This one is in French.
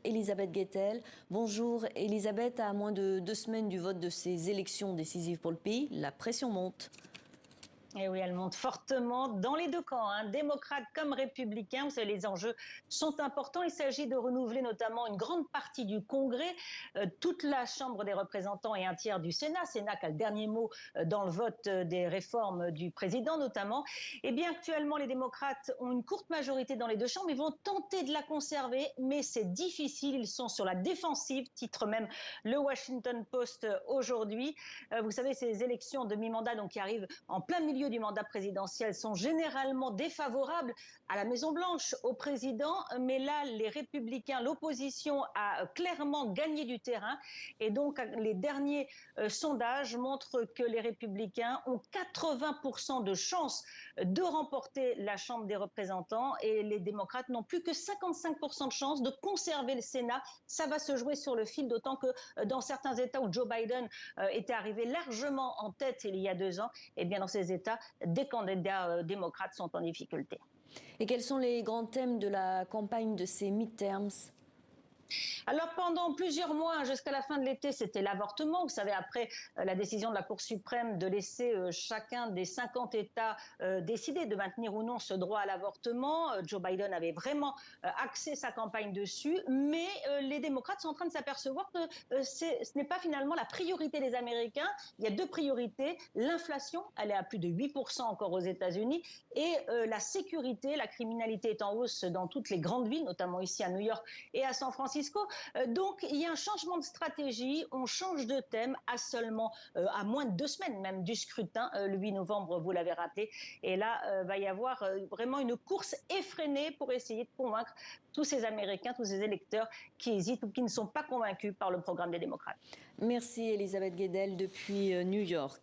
Elisabeth Guettel. Bonjour Elisabeth, à moins de 2 semaines du vote de ces élections décisives pour le pays, la pression monte. Et oui, elle monte fortement dans les deux camps, démocrates comme républicains. Vous savez, les enjeux sont importants. Il s'agit de renouveler notamment une grande partie du Congrès, toute la Chambre des représentants et un tiers du Sénat. Sénat qui a le dernier mot dans le vote des réformes du président notamment. Eh bien, actuellement, les démocrates ont une courte majorité dans les deux chambres. Ils vont tenter de la conserver, mais c'est difficile. Ils sont sur la défensive, titre même le Washington Post aujourd'hui. Vous savez, ces élections de mi-mandat donc, qui arrivent en plein milieu du mandat présidentiel sont généralement défavorables à la Maison-Blanche, au président, mais là, les républicains, l'opposition a clairement gagné du terrain et donc les derniers sondages montrent que les républicains ont 80% de chances de remporter la Chambre des représentants et les démocrates n'ont plus que 55% de chances de conserver le Sénat. Ça va se jouer sur le fil, d'autant que dans certains États où Joe Biden était arrivé largement en tête il y a 2 ans, et bien dans ces États, des candidats démocrates sont en difficulté. Et quels sont les grands thèmes de la campagne de ces midterms ? Alors pendant plusieurs mois, jusqu'à la fin de l'été, c'était l'avortement. Vous savez, après la décision de la Cour suprême de laisser chacun des 50 États décider de maintenir ou non ce droit à l'avortement, Joe Biden avait vraiment axé sa campagne dessus. Mais les démocrates sont en train de s'apercevoir que ce n'est pas finalement la priorité des Américains. Il y a 2 priorités. L'inflation, elle est à plus de 8% encore aux États-Unis. Et la sécurité, la criminalité est en hausse dans toutes les grandes villes, notamment ici à New York et à San Francisco. Donc, il y a un changement de stratégie. On change de thème à moins de 2 semaines même du scrutin, le 8 novembre, vous l'avez rappelé. Et là, va y avoir vraiment une course effrénée pour essayer de convaincre tous ces Américains, tous ces électeurs qui hésitent ou qui ne sont pas convaincus par le programme des démocrates. Merci Elisabeth Guettel depuis New York.